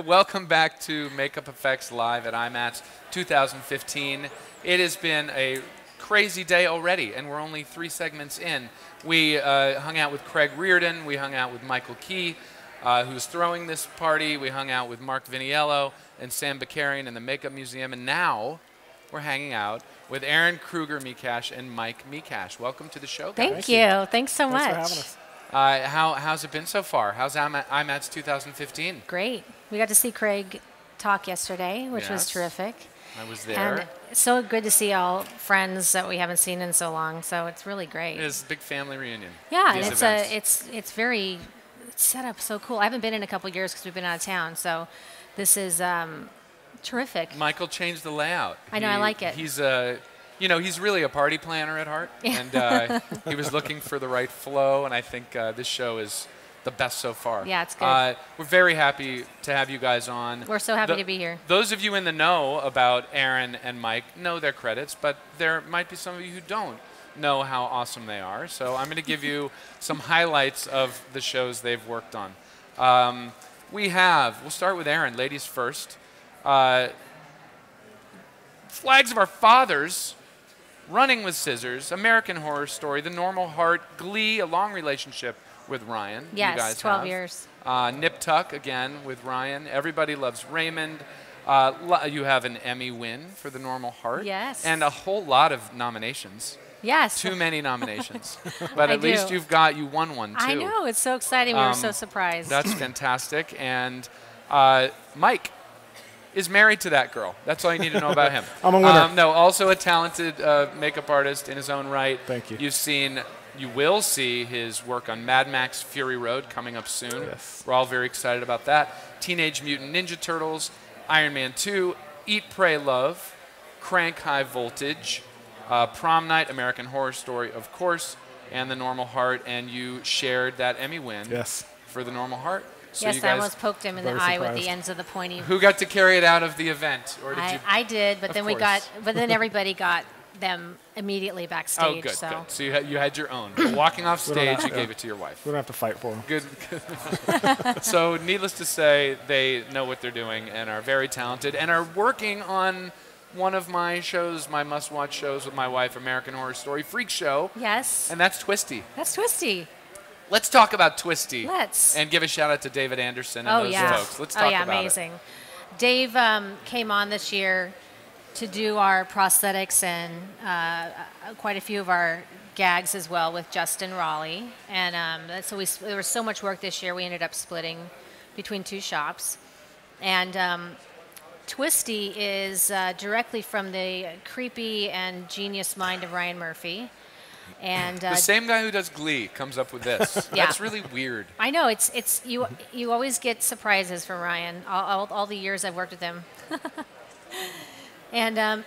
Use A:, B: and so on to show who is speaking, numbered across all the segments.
A: Welcome back to Makeup Effects Live at IMATS 2015. It has been a crazy day already, and we're only 3 segments in. We hung out with Craig Reardon. We hung out with Michael Key, who's throwing this party. We hung out with Mark Viniello and Sam Bakarian in the Makeup Museum. And now we're hanging out with Eryn, Krueger, Mekash, and Mike Mekash. Welcome to the show, guys.
B: Thank you. Thanks so much.
C: Thanks for having us.
A: How's it been so far? How's IMATS 2015?
B: Great. We got to see Craig talk yesterday, which was terrific.
A: I was there.
B: And it's so good to see all friends that we haven't seen in so long. So it's really great.
A: It is a big family reunion.
B: Yeah, and it's very set up so cool. I haven't been in a couple years because we've been out of town. So this is terrific.
A: Michael changed the layout.
B: I know, I like it.
A: He's he's really a party planner at heart, and he was looking for the right flow. And I think this show is the best so far.
B: Yeah, it's good.
A: We're very happy to have you guys on.
B: We're so happy to be here.
A: Those of you in the know about Eryn and Mike know their credits, but there might be some of you who don't know how awesome they are. So I'm going to give you some highlights of the shows they've worked on. We'll start with Eryn, ladies first. Flags of Our Fathers, Running with Scissors, American Horror Story, The Normal Heart, Glee, a long relationship with Ryan.
B: Yes,
A: you guys
B: 12
A: have.
B: years.
A: Nip Tuck, again, with Ryan. Everybody Loves Raymond. You have an Emmy win for The Normal Heart.
B: Yes.
A: And a whole lot of nominations.
B: Yes.
A: Too many nominations. But at least you won one, too.
B: I know. It's so exciting. We were so surprised.
A: That's fantastic. And Mike is married to that girl. That's all you need to know about him.
C: I'm a winner.
A: No, also a talented makeup artist in his own right.
C: Thank you.
A: You will see his work on Mad Max Fury Road coming up soon.
C: Yes.
A: We're all very excited about that. Teenage Mutant Ninja Turtles, Iron Man 2, Eat, Pray, Love, Crank High Voltage, Prom Night, American Horror Story, of course, and The Normal Heart. And you shared that Emmy win for The Normal Heart. So
B: yes, I almost poked him in the eye with the ends of the pointy.
A: Who got to carry it out of the event, or did you?
B: I did, but then then everybody got them immediately backstage.
A: Oh, good,
B: so.
A: good. So you had your own. But walking off stage, you gave it to your wife.
C: We don't have to fight for them.
A: Good. So needless to say, they know what they're doing and are very talented and are working on one of my shows, my must-watch shows with my wife, American Horror Story Freak Show.
B: Yes.
A: And that's Twisty.
B: That's Twisty.
A: Let's talk about Twisty.
B: Let's.
A: And give a shout-out to David Anderson and those folks. Let's talk about
B: amazing. Dave came on this year to do our prosthetics and quite a few of our gags as well with Justin Raleigh. And so there was so much work this year, we ended up splitting between 2 shops. And Twisty is directly from the creepy and genius mind of Ryan Murphy. And
A: the same guy who does Glee comes up with this.
B: Yeah.
A: That's really weird.
B: I know. It's you always get surprises from Ryan, all the years I've worked with him. And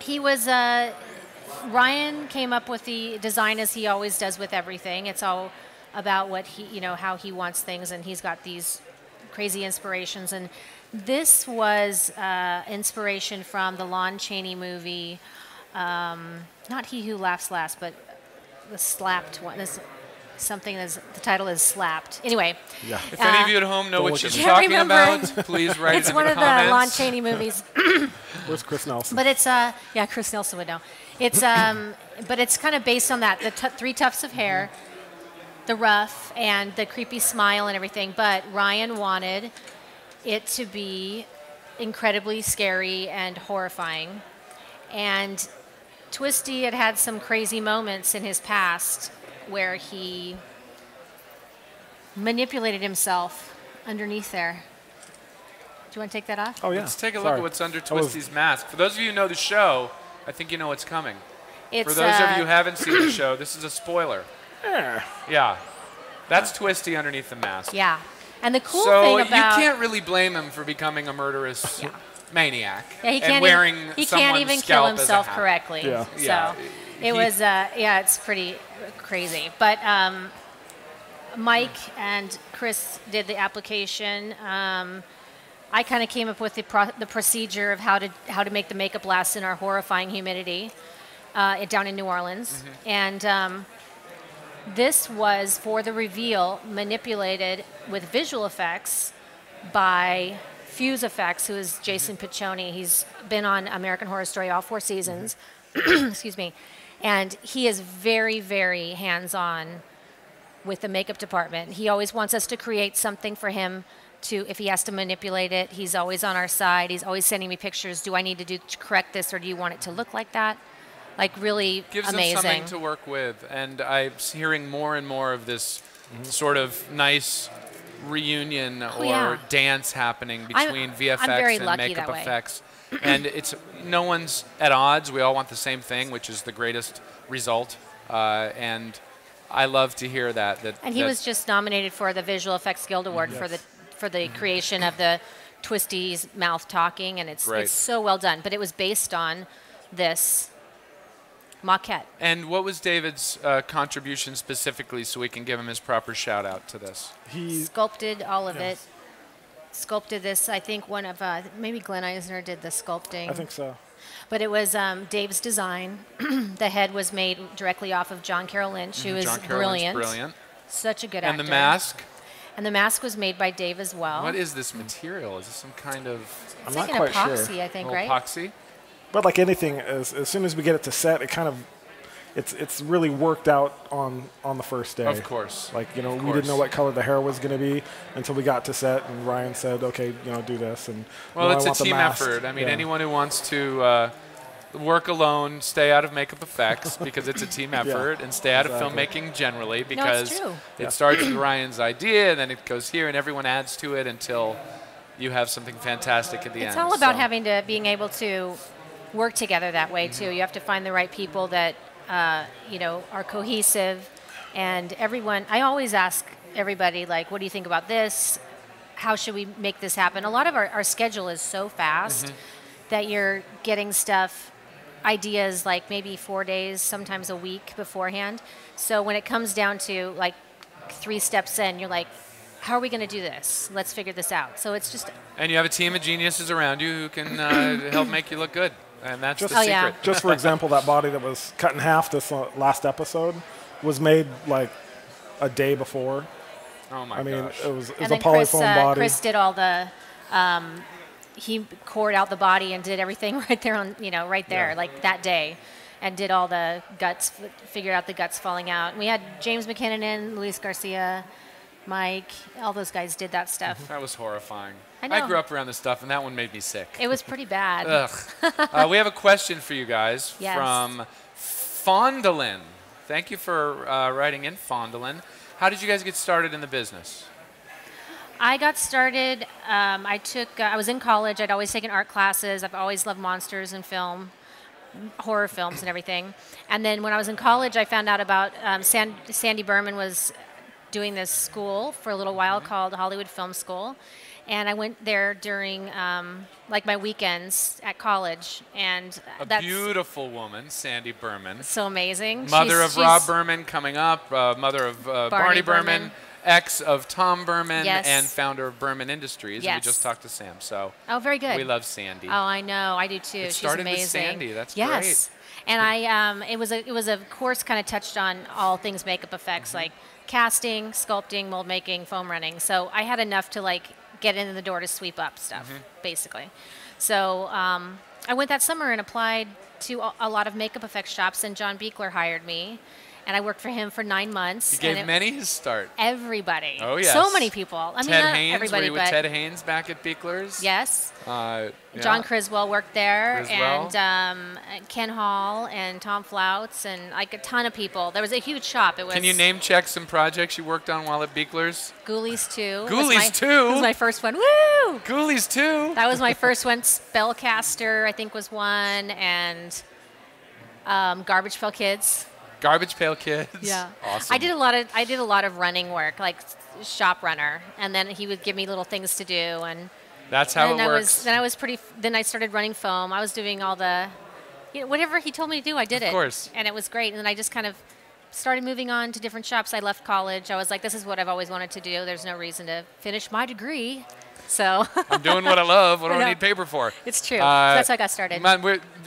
B: he was Ryan came up with the design as he always does with everything. It's all about what how he wants things, and he's got these crazy inspirations. And this was inspiration from the Lon Chaney movie, not He Who Laughs Last, but the Slapped one. The title is Slapped. Anyway.
C: Yeah.
A: If any of you at home know what she's talking about, please write it in the comments.
B: It's one of the Lon Chaney movies.
C: Where's Chris Nelson?
B: But it's Chris Nelson would know. It's but it's kind of based on that. The 3 tufts of hair, the ruff, and the creepy smile and everything. But Ryan wanted it to be incredibly scary and horrifying. And Twisty had some crazy moments in his past where he manipulated himself underneath there. Do you want to take that off?
C: Oh, yeah.
A: Let's take a look at what's under Twisty's mask. For those of you who know the show, I think you know what's coming. For those of you who haven't seen the show, this is a spoiler. Yeah. That's Twisty underneath the mask.
B: Yeah. And the cool thing about...
A: So you can't really blame him for becoming a murderous maniac.
B: Yeah, he can't even kill himself correctly. Yeah. So it was, it's pretty crazy. But Mike and Chris did the application. I kind of came up with the procedure of how to make the makeup last in our horrifying humidity down in New Orleans. And this was, for the reveal, manipulated with visual effects by Fuse Effects, who is Jason Piccioni. He's been on American Horror Story all 4 seasons. Excuse me. And he is very, very hands-on with the makeup department. He always wants us to create something for him to, if he has to manipulate it, he's always on our side. He's always sending me pictures. Do I need to correct this, or do you want it to look like that? Like, really
A: gives
B: amazing.
A: Gives them something to work with. And I'm hearing more and more of this sort of nice reunion or dance happening between VFX and makeup effects. And it's no one's at odds. We all want the same thing, which is the greatest result. And I love to hear that.
B: And he was just nominated for the Visual Effects Guild Award for the creation of the Twisty's mouth talking, and it's so well done. But it was based on this maquette. And
A: what was David's contribution specifically, so we can give him his proper shout out to this?
B: He sculpted all of it. Sculpted this. I think one of maybe Glenn Eisner did the sculpting.
C: I think so.
B: But it was Dave's design. The head was made directly off of John Carroll Lynch, who is brilliant. Such a good actor.
A: And the mask?
B: And the mask was made by Dave as well.
A: What is this material? Is this some kind of...
B: It's like an epoxy, I think, right?
A: Epoxy?
C: But like anything, as soon as we get it to set, it kind of... It's really worked out on the first day.
A: Of course.
C: Like, we didn't know what color the hair was going to be until we got to set, and Ryan said, okay, do this. And
A: well, it's a team effort. I mean, anyone who wants to work alone, stay out of makeup effects because it's a team effort, and stay out of filmmaking generally because it starts with Ryan's idea, and then it goes here, and everyone adds to it until you have something fantastic at the end.
B: It's all about being able to work together that way, too. You have to find the right people that are cohesive, and everyone. I always ask everybody, like, what do you think about this? How should we make this happen? A lot of our schedule is so fast that you're getting ideas like maybe 4 days, sometimes a week beforehand. So when it comes down to like 3 steps in, you're like, how are we going to do this? Let's figure this out. So it's just...
A: And you have a team of geniuses around you who can help make you look good. And that's the secret.
B: Yeah.
C: Just for example, that body that was cut in half this last episode was made like a day before.
A: Oh my gosh.
C: It was a polyfoam body.
B: Chris did all the... he cored out the body and did everything right there on, right there, like that day, and did all the guts, figured out the guts falling out. And we had James McKinnon in, Luis Garcia, Mike, all those guys did that stuff.
A: That was horrifying.
B: I know.
A: I grew up around this stuff, and that one made me sick.
B: It was pretty bad.
A: Ugh. We have a question for you guys from Fondolin. Thank you for writing in, Fondolin. How did you guys get started in the business?
B: I got started, I was in college. I'd always taken art classes. I've always loved monsters and film, horror films and everything. And then when I was in college, I found out about Sandy Berman was doing this school for a little while called Hollywood Film School. And I went there during my weekends at college. And
A: that's a beautiful woman, Sandy Berman.
B: So amazing.
A: Mother of Rob Berman coming up, mother of Barney Berman. Ex of Tom Berman and founder of Berman Industries. And we just talked to Sam. So
B: very good.
A: We love Sandy.
B: Oh, I know. I do too. She's amazing.
A: With Sandy. That's
B: great. And I it was a course kind of touched on all things makeup effects, like casting, sculpting, mold making, foam running. So I had enough to get in the door to sweep up stuff, basically. So I went that summer and applied to a lot of makeup effects shops, and John Beekler hired me. And I worked for him for 9 months.
A: He gave many his start.
B: Everybody.
A: Oh, yes.
B: So many people. I mean, not
A: Haynes,
B: everybody,
A: were you with Ted Haynes back at Beekler's?
B: Yes. John Criswell worked there.
A: Criswell.
B: And Ken Hall and Tom Flouts and a ton of people. There was a huge shop. It was.
A: Can you name check some projects you worked on while at Beekler's?
B: Ghoulies 2.
A: Ghoulies 2?
B: That was my first one. Woo!
A: Ghoulies 2?
B: That was my first one. Spellcaster, I think, was one. And Garbage Pail Kids.
A: Garbage Pail Kids.
B: Yeah.
A: Awesome.
B: I did a lot of running work, like shop runner, and then he would give me little things to do, and
A: that's how it works.
B: Then I started running foam. I was doing all the, whatever he told me to do, I did it.
A: Of course.
B: And it was great. And then I just kind of started moving on to different shops. I left college. I was like, this is what I've always wanted to do. There's no reason to finish my degree. So
A: I'm doing what I love. What do I need paper for?
B: It's true. That's how I got started.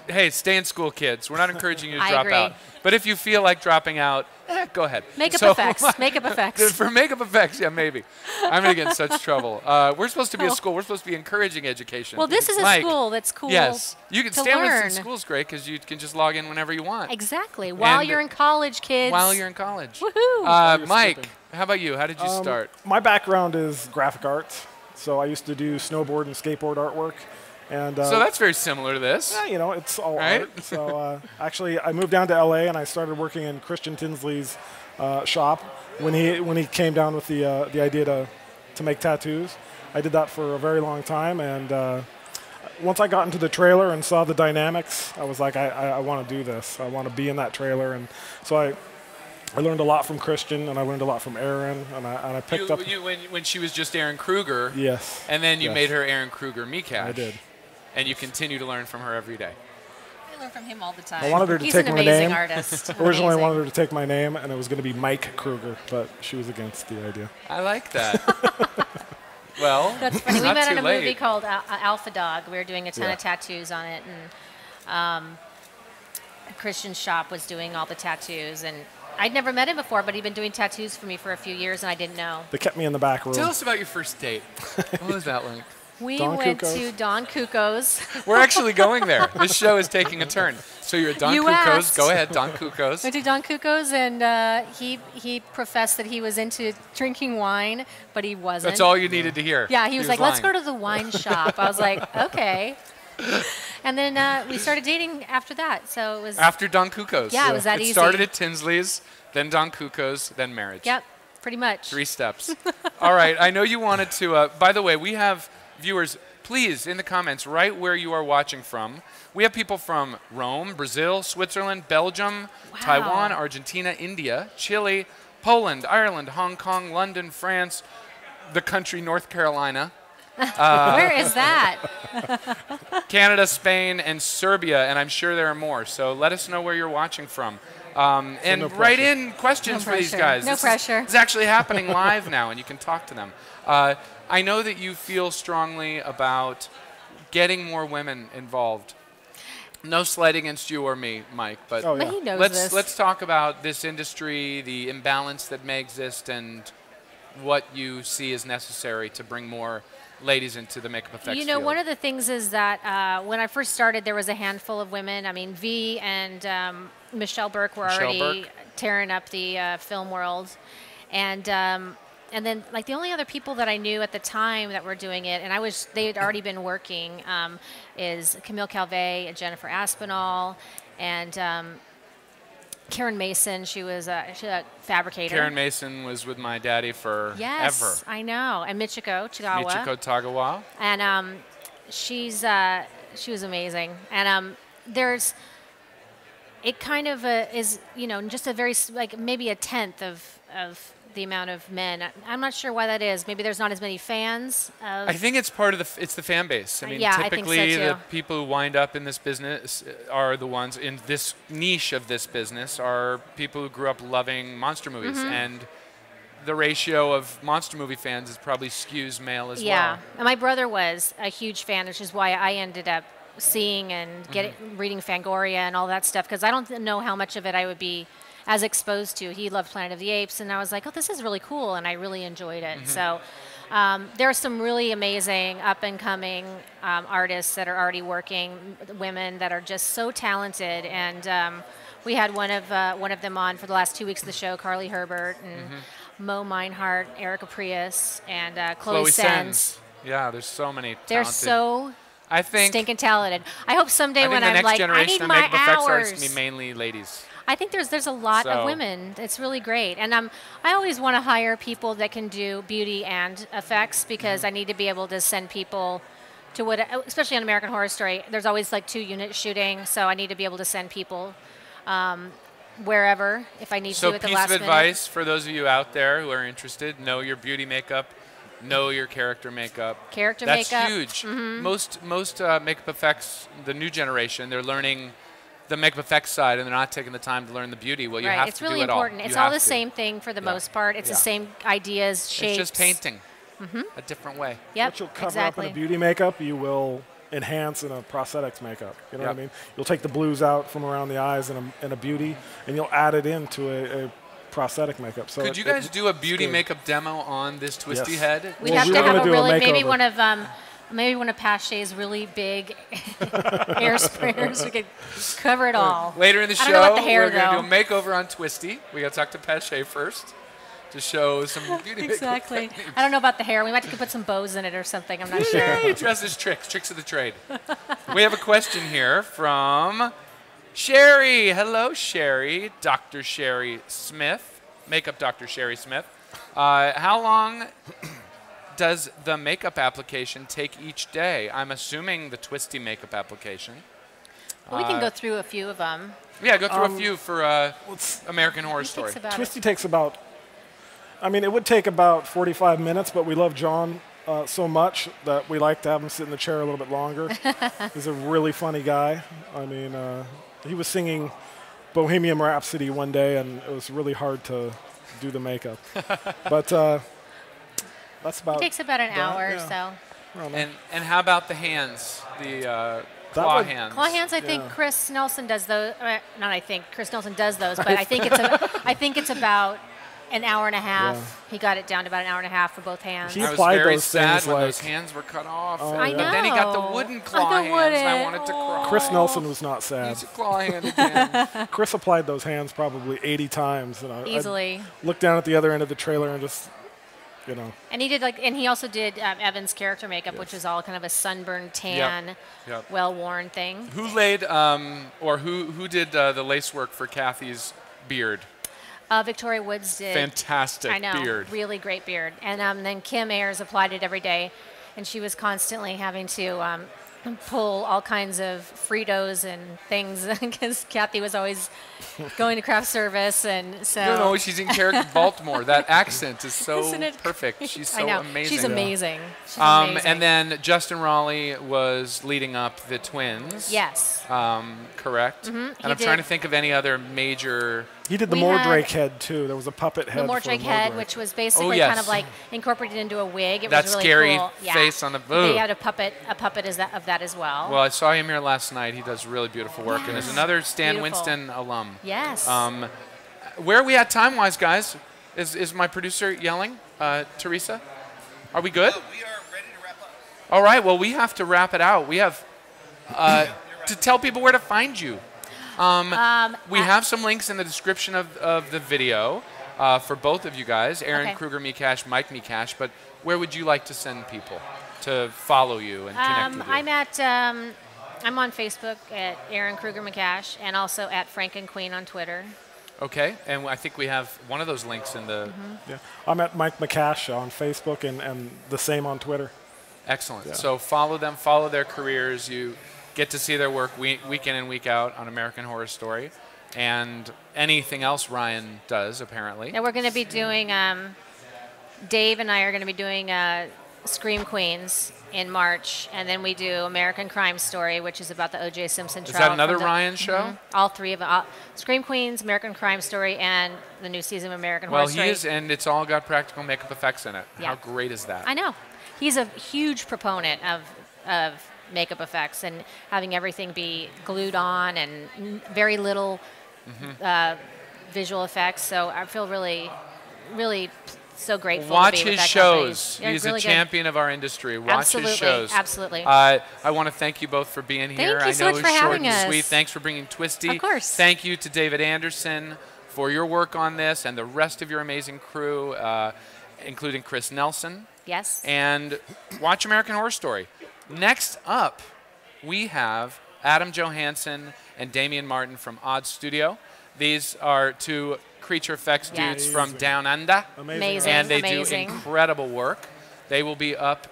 A: Hey, stay in school, kids. We're not encouraging you to drop out. But if you feel like dropping out, Go ahead.
B: Makeup
A: So,
B: effects. Makeup effects.
A: For makeup effects, yeah, maybe. I'm going to get in such trouble. We're supposed to be a school. We're supposed to be encouraging education.
B: Well, this is a
A: Mike,
B: school that's cool.
A: Yes. You can
B: to
A: Stan
B: learn.
A: Winston School's great because you can just log in whenever you want.
B: Exactly. While you're in college, kids.
A: While you're in college.
B: Woohoo!
A: Mike, how about you? How did you start?
C: My background is graphic arts, so I used to do snowboard and skateboard artwork. And,
A: So that's very similar to this.
C: yeah, you know, it's all
A: Right?
C: art. So actually, I moved down to LA and I started working in Christian Tinsley's shop when he came down with the idea to make tattoos. I did that for a very long time, and once I got into the trailer and saw the dynamics, I was like, I want to do this. I want to be in that trailer, and so I learned a lot from Christian, and I learned a lot from Eryn, and I picked up.
A: When she was just Eryn Krueger.
C: Yes.
A: And then you
C: yes.
A: made her Eryn Krueger Mekash.
C: I did.
A: And you continue to learn from her every day.
B: I learn from him all the time.
C: I wanted her to
B: He's
C: take
B: an
C: my
B: amazing
C: name.
B: artist.
C: Originally, I
B: Amazing.
C: wanted her to take my name, and it was going to be Mike Krueger, but she was against the idea.
A: I like that. Well,
B: That's funny. We
A: not
B: met
A: too
B: in a
A: late.
B: movie called Alpha Dog. We were doing a ton
C: Yeah.
B: of tattoos on it, and Christian's shop was doing all the tattoos. And I'd never met him before, but he'd been doing tattoos for me for a few years, and I didn't know.
C: They kept me in the back room.
A: Tell us about your first date. What was that like?
B: We
C: Don
B: went
C: Cuco's.
B: to Don Cuco's.
A: We're actually going there. This show is taking a turn. So you're at Don
B: You
A: Cuco's.
B: asked.
A: Go ahead, Don Cuco's.
B: Went to Don Cuco's, and he professed that he was into drinking wine, but he wasn't.
A: That's all you needed to hear.
B: Yeah, he was like, let's
A: lying.
B: go to the wine shop. I was like, okay. And then we started dating after that. So it was,
A: After Don Cuco's.
B: yeah, it was that
A: It
B: easy.
A: started at Tinsley's, then Don Cuco's, then marriage.
B: Yep, pretty much.
A: 3 steps. All right, I know you wanted to, by the way, we have viewers, please, in the comments, write where you are watching from. We have people from Rome, Brazil, Switzerland, Belgium,
B: Wow.
A: Taiwan, Argentina, India, Chile, Poland, Ireland, Hong Kong, London, France, the country North Carolina,
B: Where is that?
A: Canada, Spain, and Serbia, and I'm sure there are more. So let us know where you're watching from. And
C: no
A: write
C: pressure.
A: in questions
B: No
A: for these
B: pressure.
A: guys.
B: No pressure.
A: It's actually happening live now, and you can talk to them. I know that you feel strongly about getting more women involved. No slight against you or me, Mike, but
C: Oh, yeah.
B: But he knows
A: let's
B: this.
A: let's talk about this industry, the imbalance that may exist, and what you see as necessary to bring more ladies into the makeup effects
B: You know,
A: field.
B: one of the things is that when I first started, there was a handful of women. I mean, V and Michelle Burke were
A: Michelle
B: already
A: Burke.
B: tearing up the film world. And then, like, the only other people that I knew at the time that were doing it, and they had already been working, is Camille Calvé and Jennifer Aspinall, and Karen Mason. She's a fabricator.
A: Karen Mason was with my daddy for
B: Yes,
A: ever.
B: I know. And Michiko Chigawa.
A: Michiko Tagawa.
B: And she was amazing. And it kind of is, you know, just a very, like, maybe a tenth of the amount of men. I'm not sure why that is. Maybe there's not as many fans.
A: I think it's part of it's the fan base. I mean,
B: Yeah, I think so
A: typically
B: too.
A: the people who wind up in this business are the ones in this niche of this business are people who grew up loving monster movies,
B: Mm-hmm.
A: and the ratio of monster movie fans is probably skews male as
B: Yeah.
A: well.
B: And my brother was a huge fan, which is why I ended up seeing and reading Fangoria and all that stuff, because I don't know how much of it I would be as exposed to. He loved Planet of the Apes, and I was like, oh, this is really cool, and I really enjoyed it. So there are some really amazing up-and-coming artists that are already working, women that are just so talented, and we had one of them on for the last 2 weeks of the show, Carly Herbert, and Mo Meinhardt, Erica Prius, and Chloe Sens.
A: Yeah, there's so many
B: They're
A: talented.
B: so
A: I think
B: stinking talented. I hope someday
A: I think
B: when
A: the
B: I'm
A: next
B: like, I
A: generation
B: need
A: of
B: my
A: makeup effects artists
B: hours.
A: can be mainly ladies.
B: I think there's a lot
A: So-
B: of women. It's really great, and I always want to hire people that can do beauty and effects, because I need to be able to send people to what, especially on American Horror Story. There's always like 2 units shooting, so I need to be able to send people wherever if I need
A: So
B: to at the
A: piece
B: last
A: of
B: minute.
A: advice for those of you out there who are interested: know your beauty makeup, know your character makeup.
B: Character
A: That's
B: makeup.
A: huge. Most makeup effects, the new generation, they're learning the makeup effects side, and they're not taking the time to learn the beauty. Well, you
B: Right,
A: have
B: it's
A: to
B: really
A: do it all.
B: important.
A: You
B: It's all
A: have
B: the
A: to.
B: same thing for the
A: Yeah.
B: most part. It's
C: Yeah.
B: the same ideas, shapes.
A: It's just painting, a different way.
B: Yep,
C: What you'll cover
B: exactly.
C: up in a beauty makeup, you will enhance in a prosthetics makeup. You know what I
A: Yep.
C: mean? You'll take the blues out from around the eyes in a beauty, and you'll add it into prosthetic makeup. So
A: Could you guys do a beauty makeup demo on this twisty
C: Yes.
A: head?
B: We'd
C: Well,
B: have
C: we
B: to
C: were
B: have
C: gonna
B: a
C: do a
B: really
C: makeover.
B: maybe one of Pashay's really big air sprayers. We could cover it all.
A: Later in the
B: I don't know
A: show,
B: about the hair,
A: we're going to
B: though.
A: do a makeover on Twisty. We got to talk to Pashay first to show some beauty
B: Exactly.
A: makeup techniques.
B: I don't know about the hair. We might have to put some bows in it or something. I'm not sure.
A: Yay, dresses tricks of the trade. We have a question here from Sherry. Hello, Sherry. Dr. Sherry Smith. Makeup Dr. Sherry Smith. How long does the makeup application take each day? I'm assuming the Twisty makeup application.
B: Well, we can go through a few of them.
A: Yeah, go through a few for American Horror Story.
C: Twisty takes about, I mean, it would take about 45 minutes, but we love John so much that we like to have him sit in the chair a little bit longer. He's a really funny guy. I mean, he was singing Bohemian Rhapsody one day, and it was really hard to do the makeup. But that's about.
B: It takes about an hour or
C: yeah.
B: so.
A: And how about the hands? The claw hands.
B: Claw hands, I think Chris Nelson does those. Not I think Chris Nelson does those, but I think it's about an hour and a half.
C: Yeah.
B: He got it down to about an hour and a half for both hands.
C: He
A: I was
C: applied
A: very
C: those
A: sad
C: things
A: when
C: like-
A: those hands were cut off.
B: I
A: But then he got the
B: know.
A: wooden claw
B: The
A: hands,
B: wooden.
A: and I wanted to cry.
C: Chris Nelson was not sad.
A: He's a claw hand again.
C: Chris applied those hands probably 80 times. And
B: Easily.
C: I looked down at the other end of the trailer and just, you know.
B: And he did and he also did Evan's character makeup, which is all kind of a sunburned tan,
A: Yep.
B: well-worn thing.
A: Who laid, or who did the lace work for Kathy's beard?
B: Victoria Woods did.
A: Fantastic
B: I know,
A: beard.
B: really great beard. And then Kim Ayers applied it every day, and she was constantly having to pull all kinds of Fritos and things because Kathy was always going to craft service, and so.
A: No, she's in character Baltimore. That accent is so
B: Isn't it
A: perfect. She's so
B: I know.
A: amazing.
B: She's amazing. She's amazing.
A: And then Justin Raleigh was leading up the twins.
B: Yes.
A: Correct. And I'm
B: did.
A: trying to think of any other major.
C: He did the
B: We
C: Mordrake
B: had-
C: head, too. There was a puppet head
B: The
C: for
B: Mordrake head,
C: Mordrake.
B: which was basically
A: yes.
B: kind of like incorporated into a wig. It
A: That
B: was really
A: scary
B: cool. Yeah.
A: face on the-
B: They
A: Ugh.
B: had a puppet of that as well.
A: Well, I saw him here last night. He does really beautiful work, and is another Stan
B: Beautiful.
A: Winston alum.
B: Yes.
A: Where are we at time-wise, guys? Is my producer yelling? Teresa? Are we good?
D: We are ready to wrap up.
A: All right, well, we have to wrap it out. We have to tell people where to find you. We have some links in the description of the video for both of you guys, Eryn
B: Okay.
A: Krueger, Mekash, Mike Mekash, but where would you like to send people to follow you and connect with you?
B: I'm on Facebook at Eryn Krueger Mekash, and also at Frank and Queen on Twitter.
A: Okay, and I think we have one of those links in the...
C: Yeah. I'm at Mike Mekash on Facebook and the same on Twitter.
A: Excellent.
C: Yeah.
A: So follow them, follow their careers. You get to see their work week in and week out on American Horror Story, and anything else Ryan does, apparently.
B: Now we're going to be doing, Dave and I are going to be doing Scream Queens in March, and then we do American Crime Story, which is about the O.J. Simpson trial.
A: Is that another
B: from the-
A: Ryan show?
B: All three of them. Scream Queens, American Crime Story, and the new season of American Horror
A: Well,
B: Story.
A: he is, and it's all got practical makeup effects in it.
B: Yeah.
A: How great is that?
B: I know. He's a huge proponent of makeup effects and having everything be glued on and very little visual effects. So I feel really, really so grateful
A: Watch
B: to be with
A: his
B: that company.
A: shows.
B: Yeah,
A: He's
B: really
A: a
B: good.
A: champion of our industry. Watch
B: Absolutely,
A: his shows.
B: absolutely.
A: I want to thank you both for being here.
B: Thank you
A: I
B: so
A: know
B: much
A: it
B: for
A: was short
B: having
A: and
B: us.
A: sweet. Thanks for bringing Twisty.
B: Of course.
A: Thank you to David Anderson for your work on this and the rest of your amazing crew, including Chris Nelson.
B: Yes.
A: And watch American Horror Story. Next up, we have Adam Johansson and Damian Martin from Odd Studio. These are two creature effects dudes
B: Yes.
A: from Down Under.
B: Amazing.
A: And they
B: Amazing.
A: do incredible work. They will be up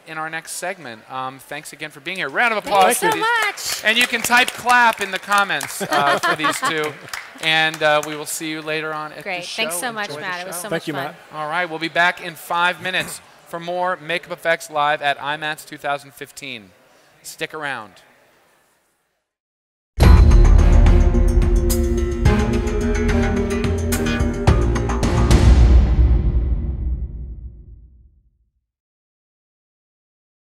A: in our next segment. Thanks again for being here. Round of applause
B: Thanks
A: to
B: so
A: these.
B: much.
A: And you can type clap in the comments for these two. And we will see you later on at the
B: Great.
A: show.
B: Thanks so much,
A: Enjoy the
B: Matt. It was
A: show.
B: so
C: Thank
B: much
C: you,
B: fun.
C: Matt.
A: All right, we'll be back in 5 minutes for more Makeup Effects Live at IMATS 2015. Stick around.